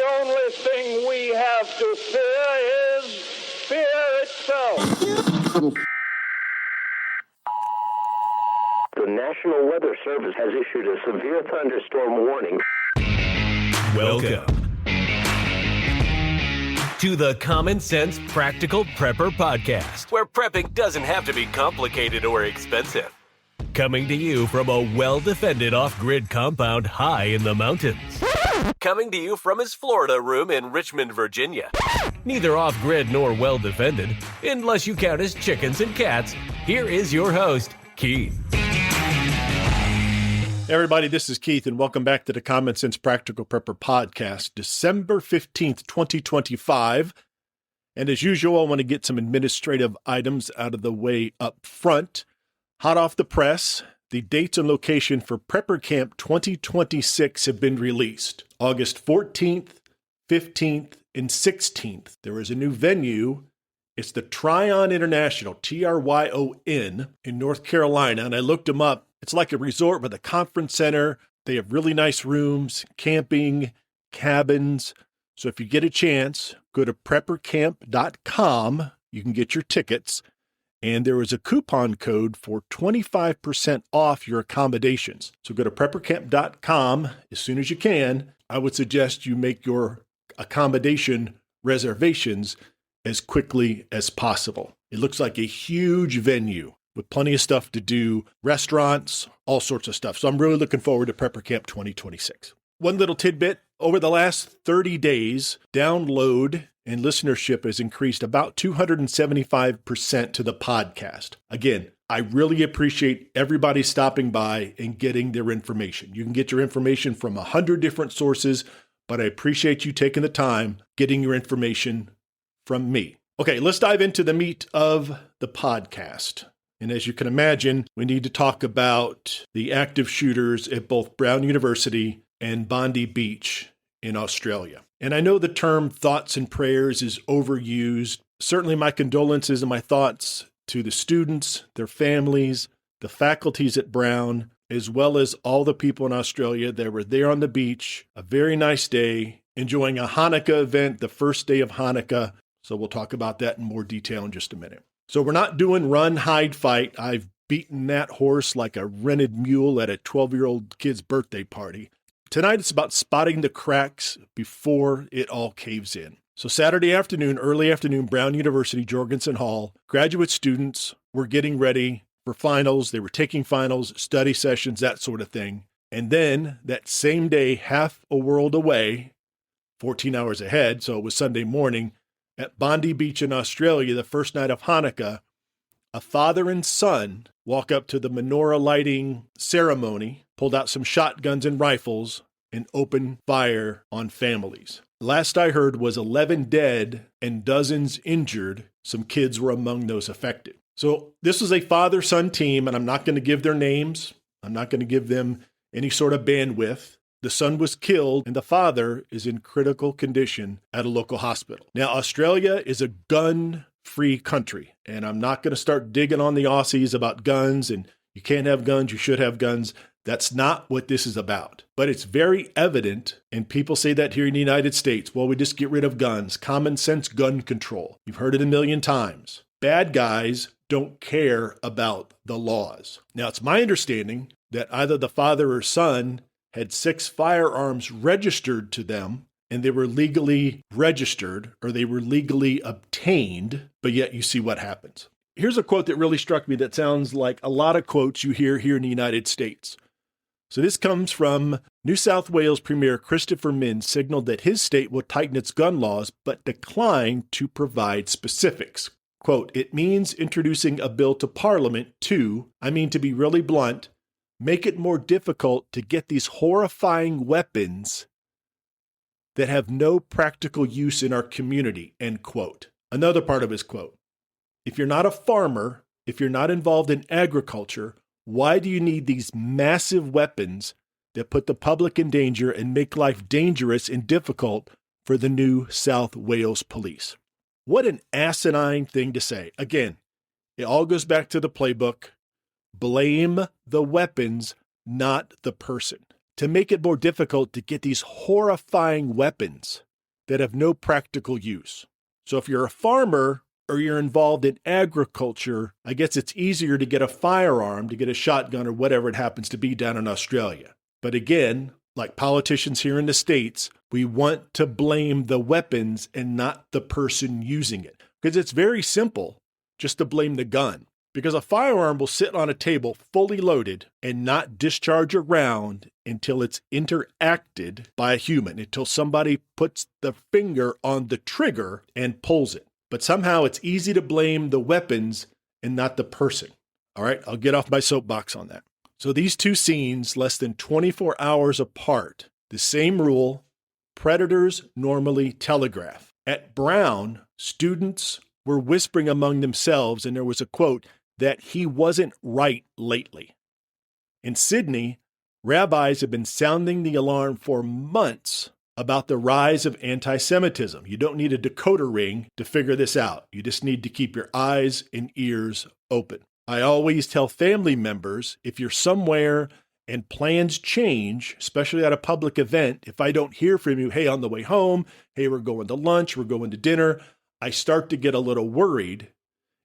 only thing we have to fear is fear itself. The National Weather Service has issued a severe thunderstorm warning. Welcome to the Common Sense Practical Prepper Podcast, where prepping doesn't have to be complicated or expensive. Coming to you from a well-defended off-grid compound high in the mountains. Coming to you from his Florida room in Richmond, Virginia. Neither off-grid nor well-defended, unless you count his chickens and cats. Here is your host, Keith. Hey everybody, this is Keith, and welcome back to the Common Sense Practical Prepper Podcast, December 15th, 2025. And as usual, I want to get some administrative items out of the way up front. Hot off the press, the dates and location for Prepper Camp 2026 have been released. August 14th, 15th, and 16th. There is a new venue. It's the Tryon International, Tryon, in North Carolina, and I looked them up. It's like a resort with a conference center. They have really nice rooms, camping, cabins. So if you get a chance, go to preppercamp.com. You can get your tickets. And there is a coupon code for 25% off your accommodations. So go to preppercamp.com as soon as you can. I would suggest you make your accommodation reservations as quickly as possible. It looks like a huge venue with plenty of stuff to do, restaurants, all sorts of stuff. So I'm really looking forward to Prepper Camp 2026. One little tidbit, over the last 30 days, download and listenership has increased about 275% to the podcast. Again, I really appreciate everybody stopping by and getting their information. You can get your information from 100 different sources, but I appreciate you taking the time getting your information from me. Okay, let's dive into the meat of the podcast. And as you can imagine, we need to talk about the active shooters at both Brown University and Bondi Beach in Australia. And I know the term thoughts and prayers is overused. Certainly my condolences and my thoughts to the students, their families, the faculties at Brown, as well as all the people in Australia that were there on the beach, a very nice day, enjoying a Hanukkah event, the first day of Hanukkah. So we'll talk about that in more detail in just a minute. So we're not doing run, hide, fight. I've beaten that horse like a rented mule at a 12-year-old kid's birthday party. Tonight it's about spotting the cracks before it all caves in. So Saturday afternoon, early afternoon, Brown University, Jorgensen Hall, graduate students were getting ready for finals. They were taking finals, study sessions, that sort of thing. And then that same day, half a world away, 14 hours ahead, so it was Sunday morning, at Bondi Beach in Australia, the first night of Hanukkah, a father and son walk up to the menorah lighting ceremony, pulled out some shotguns and rifles, and opened fire on families. Last I heard was 11 dead and dozens injured. Some kids were among those affected. So this was a father-son team, and I'm not going to give their names. I'm not going to give them any sort of bandwidth. The son was killed, and the father is in critical condition at a local hospital. Now, Australia is a gun-free country, and I'm not going to start digging on the Aussies about guns, and you can't have guns, you should have guns. That's not what this is about. But it's very evident, and people say that here in the United States, well, we just get rid of guns, common sense gun control. You've heard it a million times. Bad guys don't care about the laws. Now, it's my understanding that either the father or son had 6 firearms registered to them, and they were legally registered, or they were legally obtained, but yet you see what happens. Here's a quote that really struck me that sounds like a lot of quotes you hear here in the United States. So this comes from New South Wales Premier Christopher Minns signaled that his state will tighten its gun laws, but declined to provide specifics. Quote, "It means introducing a bill to Parliament to, to be really blunt, make it more difficult to get these horrifying weapons that have no practical use in our community," end quote. Another part of his quote, "If you're not a farmer, if you're not involved in agriculture, why do you need these massive weapons that put the public in danger and make life dangerous and difficult for the New South Wales police?" What an asinine thing to say. Again, it all goes back to the playbook. Blame the weapons, not the person. To make it more difficult to get these horrifying weapons that have no practical use. So if you're a farmer or you're involved in agriculture, I guess it's easier to get a firearm, to get a shotgun or whatever it happens to be down in Australia. But again, like politicians here in the States, we want to blame the weapons and not the person using it. Because it's very simple just to blame the gun. Because a firearm will sit on a table fully loaded and not discharge a round until it's interacted by a human, until somebody puts the finger on the trigger and pulls it. But somehow it's easy to blame the weapons and not the person. All right, I'll get off my soapbox on that. So these two scenes, less than 24 hours apart, the same rule, predators normally telegraph. At Brown, students were whispering among themselves, and there was a quote, that he wasn't right lately. In Sydney, rabbis have been sounding the alarm for months about the rise of anti-Semitism. You don't need a decoder ring to figure this out. You just need to keep your eyes and ears open. I always tell family members, if you're somewhere and plans change, especially at a public event, if I don't hear from you, hey, on the way home, hey, we're going to lunch, we're going to dinner, I start to get a little worried.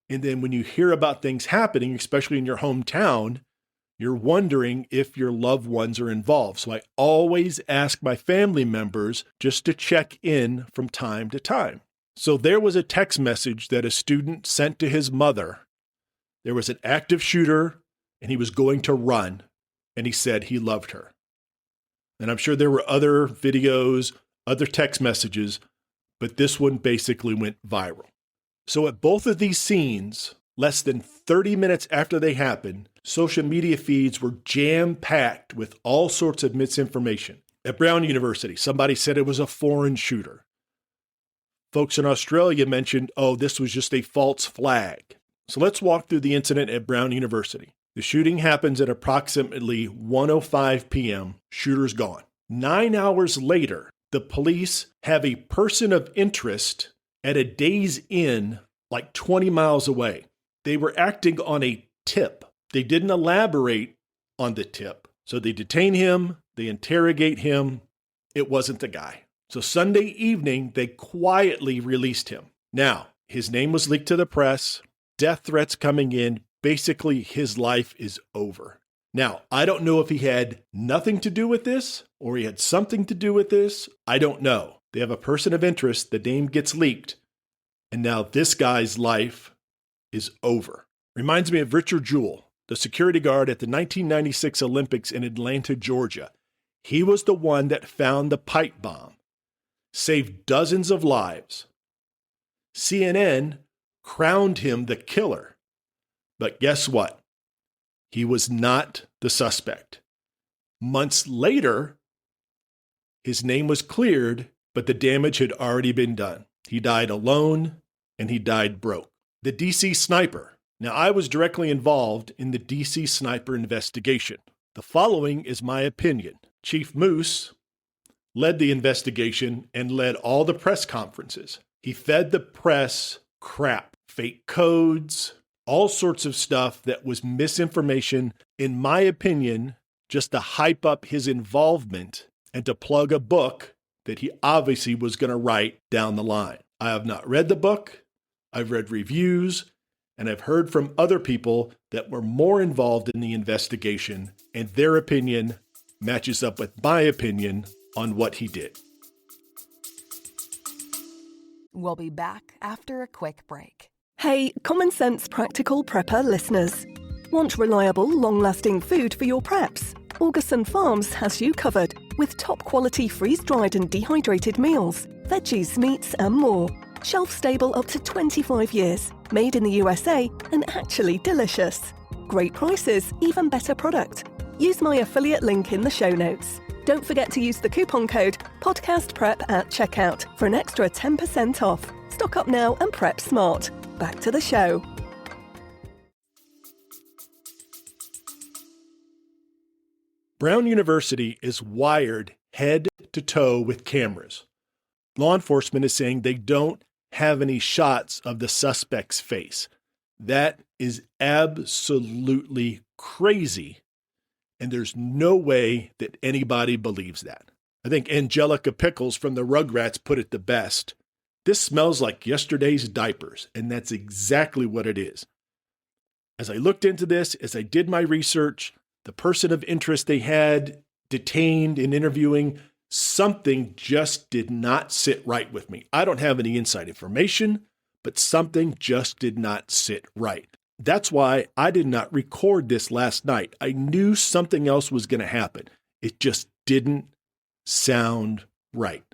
And then when you hear about things happening, especially in your hometown, you're wondering if your loved ones are involved. So I always ask my family members just to check in from time to time. So there was a text message that a student sent to his mother. There was an active shooter and he was going to run, and he said he loved her. And I'm sure there were other videos, other text messages, but this one basically went viral. So at both of these scenes, less than 30 minutes after they happened, social media feeds were jam-packed with all sorts of misinformation. At Brown University, somebody said it was a foreign shooter. Folks in Australia mentioned, oh, this was just a false flag. So let's walk through the incident at Brown University. The shooting happens at approximately 1:05 p.m. Shooter's gone. 9 hours later, the police have a person of interest at a Days Inn like 20 miles away. They were acting on a tip. They didn't elaborate on the tip. So they detain him, they interrogate him. It wasn't the guy. So Sunday evening, they quietly released him. Now, his name was leaked to the press, death threats coming in. Basically, his life is over. Now, I don't know if he had nothing to do with this or he had something to do with this. I don't know. They have a person of interest, the name gets leaked, and now this guy's life is over. Reminds me of Richard Jewell, the security guard at the 1996 Olympics in Atlanta, Georgia. He was the one that found the pipe bomb, saved dozens of lives. CNN crowned him the killer. But guess what? He was not the suspect. Months later, his name was cleared, but the damage had already been done. He died alone, and he died broke. The DC sniper. Now, I was directly involved in the DC sniper investigation. The following is my opinion. Chief Moose led the investigation and led all the press conferences. He fed the press crap, fake codes, all sorts of stuff that was misinformation, in my opinion, just to hype up his involvement and to plug a book that he obviously was going to write down the line. I have not read the book. I've read reviews, and I've heard from other people that were more involved in the investigation, and their opinion matches up with my opinion on what he did. We'll be back after a quick break. Hey, Common Sense Practical Prepper listeners. Want reliable, long-lasting food for your preps? Augustin Farms has you covered with top-quality freeze-dried and dehydrated meals, veggies, meats and more. Shelf-stable up to 25 years, made in the USA and actually delicious. Great prices, even better product. Use my affiliate link in the show notes. Don't forget to use the coupon code PODCASTPREP at checkout for an extra 10% off. Stock up now and prep smart. Back to the show. Brown University is wired head to toe with cameras. Law enforcement is saying they don't have any shots of the suspect's face. That is absolutely crazy, and there's no way that anybody believes that. I think Angelica Pickles from the Rugrats put it the best. This smells like yesterday's diapers, and that's exactly what it is. As I looked into this, as I did my research, the person of interest they had detained in interviewing, something just did not sit right with me. I don't have any inside information, but something just did not sit right. That's why I did not record this last night. I knew something else was going to happen. It just didn't sound right.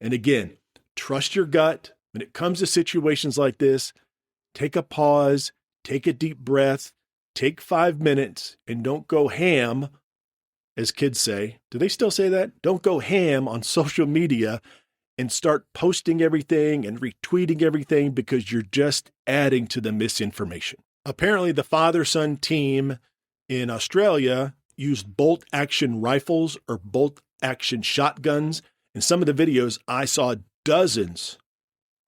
And again, trust your gut. When it comes to situations like this, take a pause, take a deep breath, take 5 minutes, and don't go ham, as kids say. Do they still say that? Don't go ham on social media and start posting everything and retweeting everything because you're just adding to the misinformation. Apparently, the father-son team in Australia used bolt-action rifles or bolt-action shotguns. In some of the videos, I saw dozens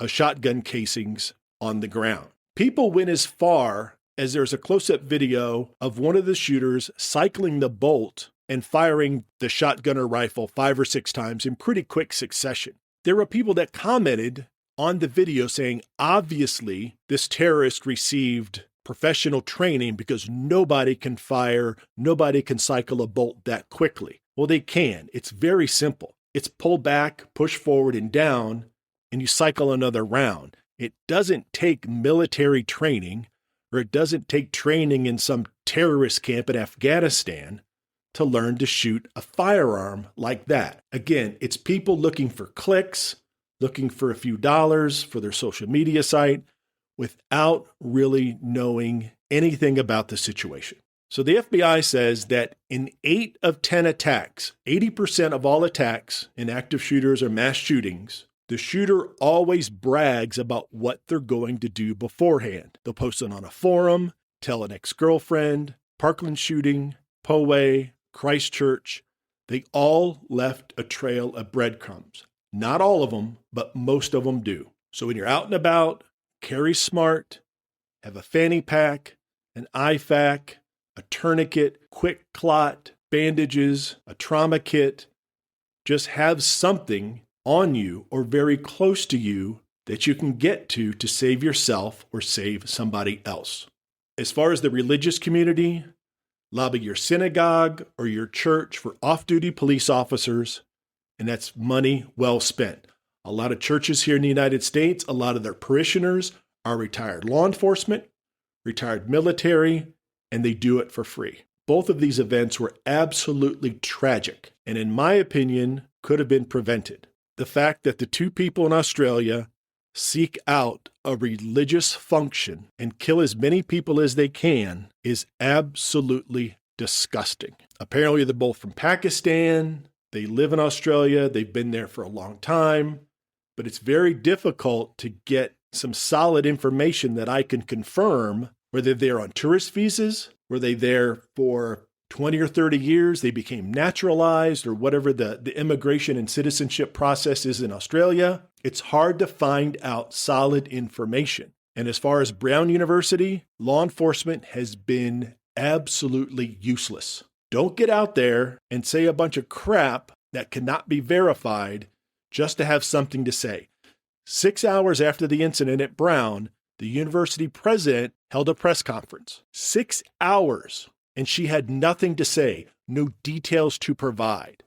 of shotgun casings on the ground. People went as far as there's a close-up video of one of the shooters cycling the bolt and firing the shotgun or rifle 5 or 6 times in pretty quick succession. There were people that commented on the video saying, obviously, this terrorist received professional training because nobody can cycle a bolt that quickly. Well, they can. It's very simple. It's pull back, push forward and down, and you cycle another round. It doesn't take military training, or it doesn't take training in some terrorist camp in Afghanistan to learn to shoot a firearm like that. Again, it's people looking for clicks, looking for a few dollars for their social media site, without really knowing anything about the situation. So the FBI says that in 8 of 10 attacks, 80% of all attacks in active shooters or mass shootings, the shooter always brags about what they're going to do beforehand. They'll post it on a forum, tell an ex-girlfriend, Parkland shooting, Poway, Christchurch. They all left a trail of breadcrumbs. Not all of them, but most of them do. So when you're out and about, carry smart, have a fanny pack, an IFAK, a tourniquet, quick clot, bandages, a trauma kit. Just have something on you or very close to you that you can get to save yourself or save somebody else. As far as the religious community, lobby your synagogue or your church for off-duty police officers, and that's money well spent. A lot of churches here in the United States, a lot of their parishioners are retired law enforcement, retired military, and they do it for free. Both of these events were absolutely tragic, and in my opinion, could have been prevented. The fact that the 2 people in Australia seek out a religious function and kill as many people as they can is absolutely disgusting. Apparently, they're both from Pakistan. They live in Australia. They've been there for a long time. But it's very difficult to get some solid information that I can confirm whether they're on tourist visas, were they there for 20 or 30 years, they became naturalized, or whatever the immigration and citizenship process is in Australia. It's hard to find out solid information. And as far as Brown University, law enforcement has been absolutely useless. Don't get out there and say a bunch of crap that cannot be verified just to have something to say. 6 hours after the incident at Brown, the university president held a press conference. 6 hours. And she had nothing to say, no details to provide.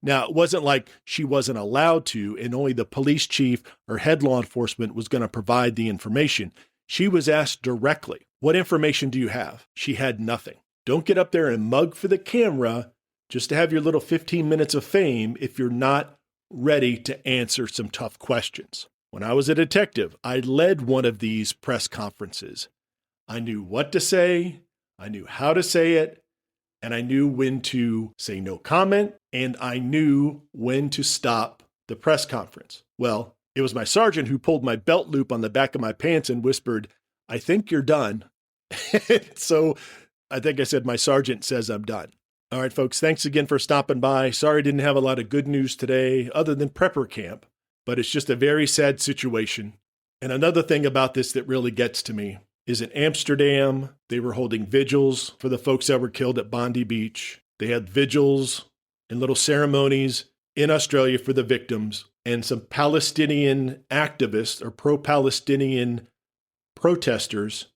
Now, it wasn't like she wasn't allowed to, and only the police chief or head law enforcement was going to provide the information. She was asked directly, what information do you have? She had nothing. Don't get up there and mug for the camera just to have your little 15 minutes of fame if you're not ready to answer some tough questions. When I was a detective, I led one of these press conferences. I knew what to say, I knew how to say it, and I knew when to say no comment, and I knew when to stop the press conference. Well, it was my sergeant who pulled my belt loop on the back of my pants and whispered, I think you're done. So I think I said, my sergeant says I'm done. All right, folks, thanks again for stopping by. Sorry I didn't have a lot of good news today other than prepper camp, but it's just a very sad situation. And another thing about this that really gets to me is in Amsterdam, they were holding vigils for the folks that were killed at Bondi Beach. They had vigils and little ceremonies in Australia for the victims, and some Palestinian activists or pro-Palestinian protesters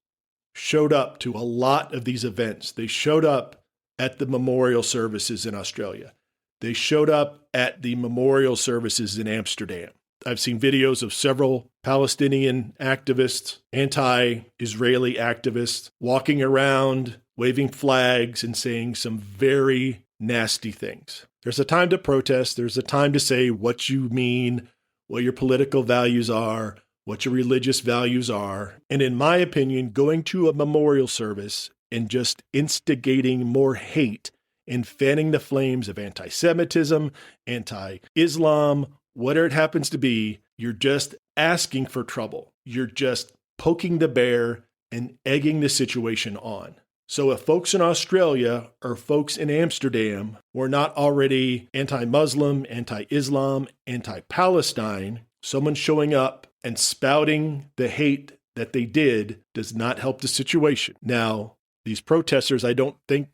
showed up to a lot of these events. They showed up at the memorial services in Australia. They showed up at the memorial services in Amsterdam. I've seen videos of several Palestinian activists, anti-Israeli activists, walking around, waving flags and saying some very nasty things. There's a time to protest. There's a time to say what you mean, what your political values are, what your religious values are. And in my opinion, going to a memorial service and just instigating more hate and fanning the flames of anti-Semitism, anti-Islam, whatever it happens to be, you're just asking for trouble. You're just poking the bear and egging the situation on. So if folks in Australia or folks in Amsterdam were not already anti-Muslim, anti-Islam, anti-Palestine, someone showing up and spouting the hate that they did does not help the situation. Now, these protesters, I don't think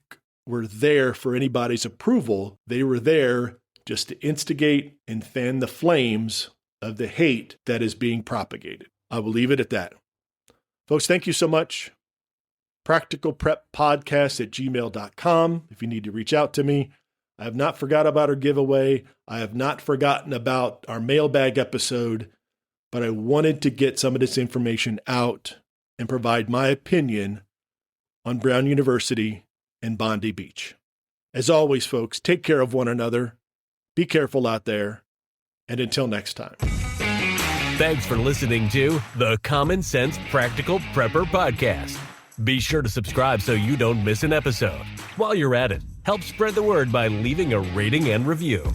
were there for anybody's approval. They were there just to instigate and fan the flames of the hate that is being propagated. I will leave it at that. Folks, thank you so much. practicalpreppodcast@gmail.com if you need to reach out to me. I have not forgot about our giveaway. I have not forgotten about our mailbag episode, but I wanted to get some of this information out and provide my opinion on Brown University and Bondi Beach. As always, folks, take care of one another. Be careful out there. And until next time. Thanks for listening to the Common Sense Practical Prepper Podcast. Be sure to subscribe so you don't miss an episode. While you're at it, help spread the word by leaving a rating and review.